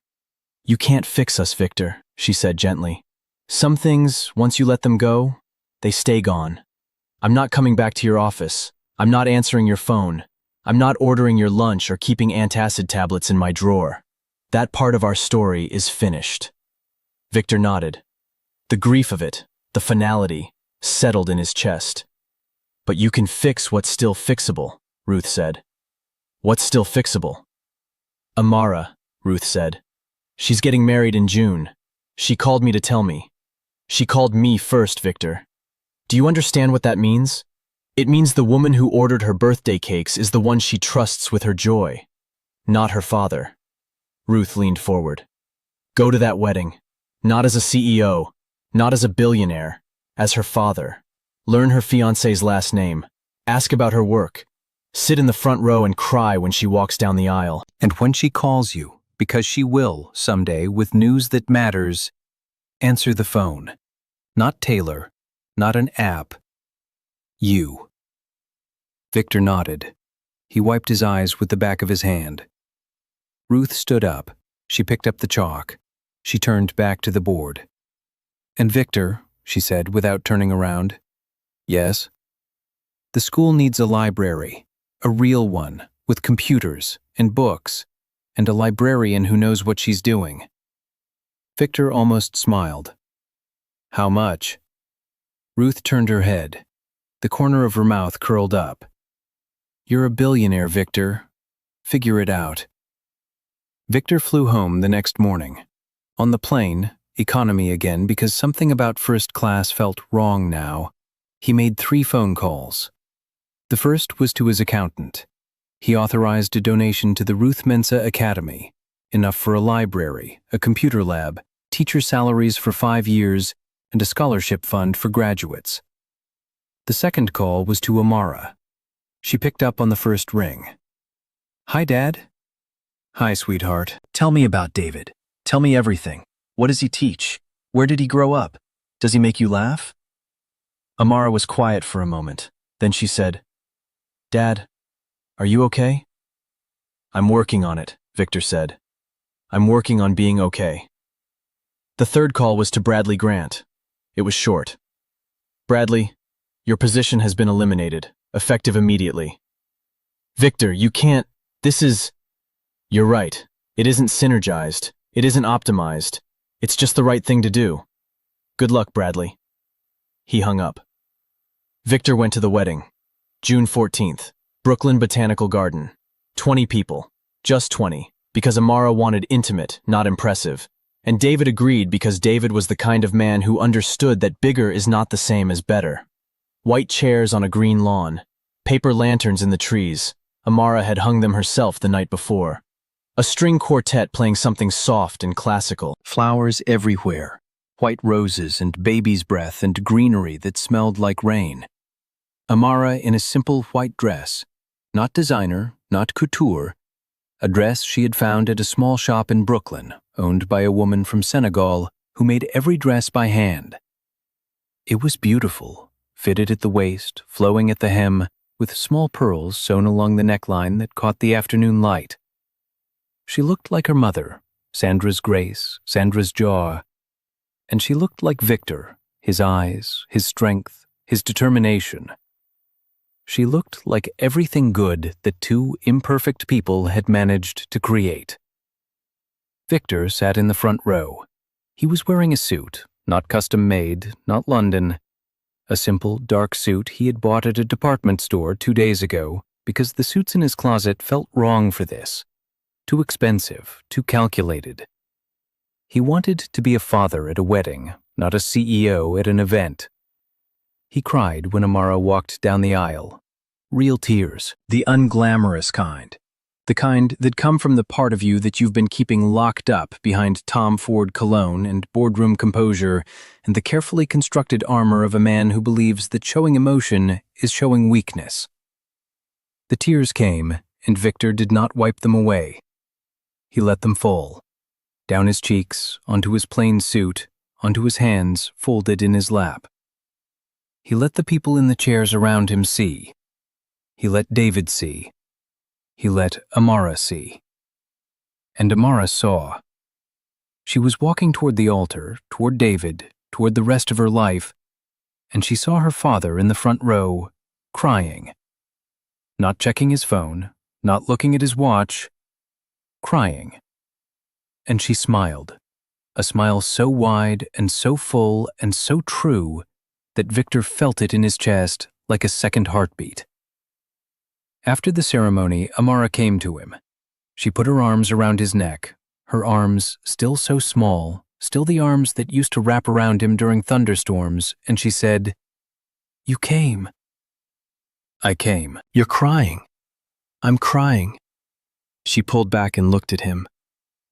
"You can't fix us, Victor," she said gently. "Some things, once you let them go, they stay gone. I'm not coming back to your office. I'm not answering your phone. I'm not ordering your lunch or keeping antacid tablets in my drawer. That part of our story is finished." Victor nodded. The grief of it, the finality, settled in his chest. "But you can fix what's still fixable," Ruth said. "What's still fixable?" "Amara," Ruth said. "She's getting married in June. She called me to tell me. She called me first, Victor. Do you understand what that means? It means the woman who ordered her birthday cakes is the one she trusts with her joy, not her father." Ruth leaned forward. "Go to that wedding, not as a CEO, not as a billionaire, as her father. Learn her fiancé's last name. Ask about her work. Sit in the front row and cry when she walks down the aisle. And when she calls you, because she will someday with news that matters, answer the phone. Not Taylor, not an app. You." Victor nodded. He wiped his eyes with the back of his hand. Ruth stood up. She picked up the chalk. She turned back to the board. "And Victor," she said without turning around. "Yes?" "The school needs a library, a real one, with computers and books, and a librarian who knows what she's doing." Victor almost smiled. "How much?" Ruth turned her head. The corner of her mouth curled up. "You're a billionaire, Victor. Figure it out." Victor flew home the next morning. On the plane, economy again because something about first class felt wrong now, he made 3 phone calls. The first was to his accountant. He authorized a donation to the Ruth Mensa Academy, enough for a library, a computer lab, teacher salaries for 5 years, and a scholarship fund for graduates. The second call was to Amara. She picked up on the first ring. "Hi, Dad." "Hi, sweetheart. Tell me about David. Tell me everything. What does he teach? Where did he grow up? Does he make you laugh?" Amara was quiet for a moment. Then she said, "Dad, are you okay?" "I'm working on it," Victor said. "I'm working on being okay." The third call was to Bradley Grant. It was short. "Bradley, your position has been eliminated, effective immediately." "Victor, you can't. This is..." "You're right. It isn't synergized. It isn't optimized. It's just the right thing to do. Good luck, Bradley." He hung up. Victor went to the wedding. June 14th, Brooklyn Botanical Garden. 20 people. Just 20, because Amara wanted intimate, not impressive. And David agreed because David was the kind of man who understood that bigger is not the same as better. White chairs on a green lawn, paper lanterns in the trees. Amara had hung them herself the night before. A string quartet playing something soft and classical. Flowers everywhere, white roses and baby's breath and greenery that smelled like rain. Amara in a simple white dress, not designer, not couture, a dress she had found at a small shop in Brooklyn, owned by a woman from Senegal who made every dress by hand. It was beautiful, fitted at the waist, flowing at the hem, with small pearls sewn along the neckline that caught the afternoon light. She looked like her mother, Sandra's grace, Sandra's jaw, and she looked like Victor, his eyes, his strength, his determination. She looked like everything good that two imperfect people had managed to create. Victor sat in the front row. He was wearing a suit, not custom-made, not London. A simple, dark suit he had bought at a department store 2 days ago because the suits in his closet felt wrong for this. Too expensive, too calculated. He wanted to be a father at a wedding, not a CEO at an event. He cried when Amara walked down the aisle. Real tears, the unglamorous kind. The kind that come from the part of you that you've been keeping locked up behind Tom Ford cologne and boardroom composure and the carefully constructed armor of a man who believes that showing emotion is showing weakness. The tears came, and Victor did not wipe them away. He let them fall, down his cheeks, onto his plain suit, onto his hands folded in his lap. He let the people in the chairs around him see. He let David see. He let Amara see. And Amara saw. She was walking toward the altar, toward David, toward the rest of her life, and she saw her father in the front row, crying. Not checking his phone, not looking at his watch, crying. And she smiled, a smile so wide and so full and so true that Victor felt it in his chest like a second heartbeat. After the ceremony, Amara came to him. She put her arms around his neck, her arms still so small, still the arms that used to wrap around him during thunderstorms, and she said, "You came." "I came." "You're crying." "I'm crying." She pulled back and looked at him.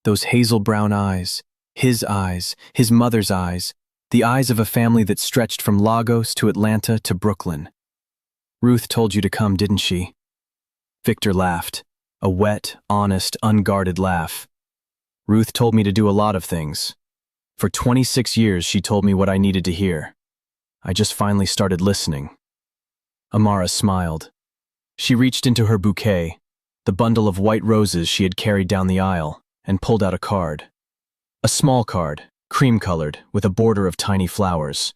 Those hazel brown eyes, his mother's eyes, the eyes of a family that stretched from Lagos to Atlanta to Brooklyn. "Ruth told you to come, didn't she?" Victor laughed, a wet, honest, unguarded laugh. "Ruth told me to do a lot of things. For 26 years she told me what I needed to hear. I just finally started listening." Amara smiled. She reached into her bouquet, the bundle of white roses she had carried down the aisle, and pulled out a card. A small card, cream-colored, with a border of tiny flowers.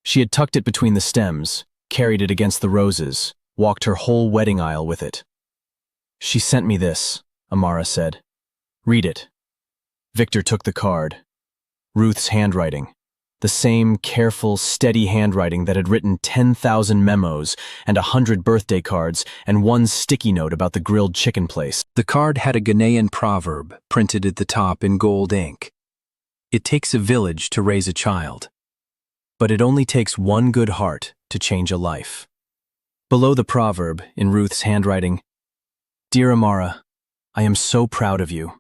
She had tucked it between the stems, carried it against the roses, walked her whole wedding aisle with it. "She sent me this," Amara said. "Read it." Victor took the card. Ruth's handwriting. The same careful, steady handwriting that had written 10,000 memos and 100 birthday cards and one sticky note about the grilled chicken place. The card had a Ghanaian proverb printed at the top in gold ink. It takes a village to raise a child, but it only takes one good heart to change a life. Below the proverb, in Ruth's handwriting, "Dear Amara, I am so proud of you.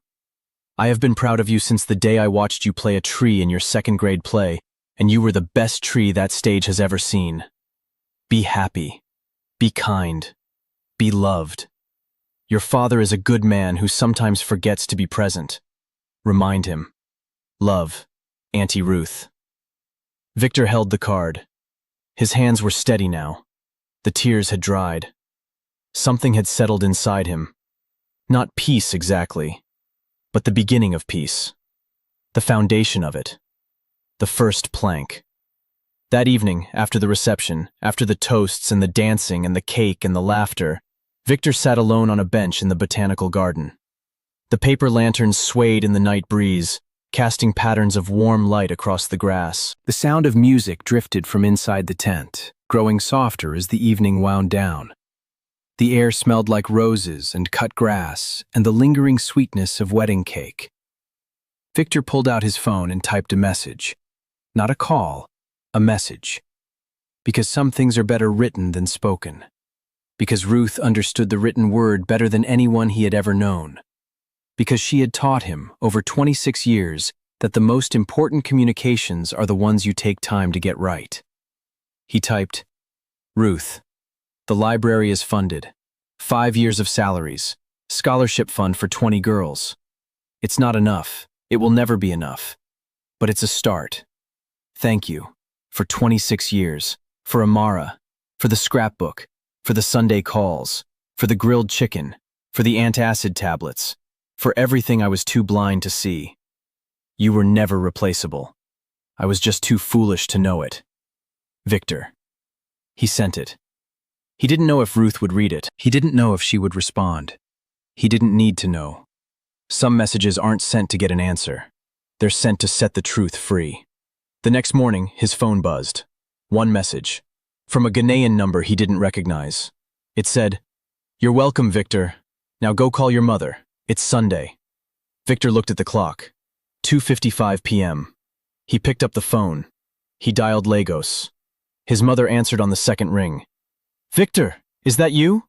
I have been proud of you since the day I watched you play a tree in your second-grade play, and you were the best tree that stage has ever seen. Be happy. Be kind. Be loved. Your father is a good man who sometimes forgets to be present. Remind him. Love, Auntie Ruth." Victor held the card. His hands were steady now. The tears had dried. Something had settled inside him. Not peace exactly, but the beginning of peace. The foundation of it. The first plank. That evening, after the reception, after the toasts and the dancing and the cake and the laughter, Victor sat alone on a bench in the botanical garden. The paper lanterns swayed in the night breeze, casting patterns of warm light across the grass. The sound of music drifted from inside the tent, growing softer as the evening wound down. The air smelled like roses and cut grass and the lingering sweetness of wedding cake. Victor pulled out his phone and typed a message. Not a call, a message. Because some things are better written than spoken. Because Ruth understood the written word better than anyone he had ever known. Because she had taught him, over 26 years, that the most important communications are the ones you take time to get right. He typed, Ruth, the library is funded. 5 years of salaries. Scholarship fund for 20 girls. It's not enough. It will never be enough. But it's a start. Thank you. For 26 years. For Amara. For the scrapbook. For the Sunday calls. For the grilled chicken. For the antacid tablets. For everything I was too blind to see. You were never replaceable. I was just too foolish to know it. Victor. He sent it. He didn't know if Ruth would read it. He didn't know if she would respond. He didn't need to know. Some messages aren't sent to get an answer. They're sent to set the truth free. The next morning, his phone buzzed. One message. From a Ghanaian number he didn't recognize. It said, You're welcome, Victor. Now go call your mother. It's Sunday. Victor looked at the clock. 2:55 p.m. He picked up the phone. He dialed Lagos. His mother answered on the second ring. Victor, is that you?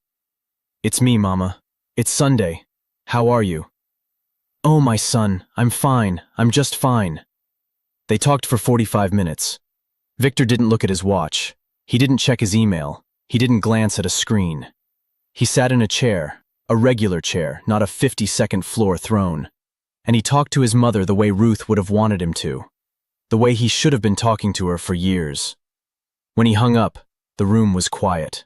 It's me, Mama. It's Sunday. How are you? Oh, my son, I'm fine. I'm just fine. They talked for 45 minutes. Victor didn't look at his watch. He didn't check his email. He didn't glance at a screen. He sat in a chair, a regular chair, not a 52nd floor throne. And he talked to his mother the way Ruth would have wanted him to. The way he should have been talking to her for years. When he hung up, the room was quiet.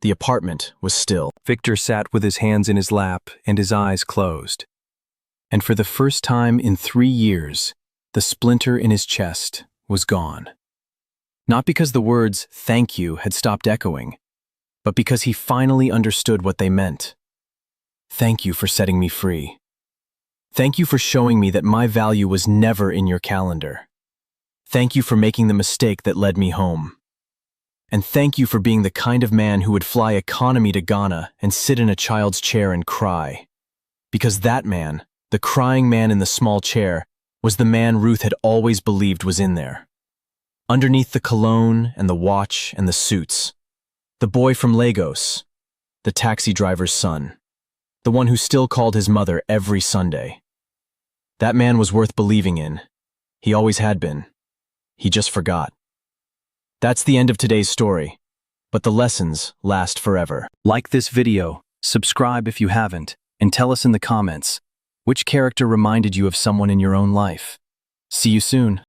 The apartment was still. Victor sat with his hands in his lap and his eyes closed. And for the first time in 3 years, the splinter in his chest was gone. Not because the words, thank you, had stopped echoing, but because he finally understood what they meant. Thank you for setting me free. Thank you for showing me that my value was never in your calendar. Thank you for making the mistake that led me home. And thank you for being the kind of man who would fly economy to Ghana and sit in a child's chair and cry. Because that man, the crying man in the small chair, was the man Ruth had always believed was in there. Underneath the cologne and the watch and the suits. The boy from Lagos, the taxi driver's son, the one who still called his mother every Sunday. That man was worth believing in. He always had been. He just forgot. That's the end of today's story, but the lessons last forever. Like this video, subscribe if you haven't, and tell us in the comments, which character reminded you of someone in your own life? See you soon.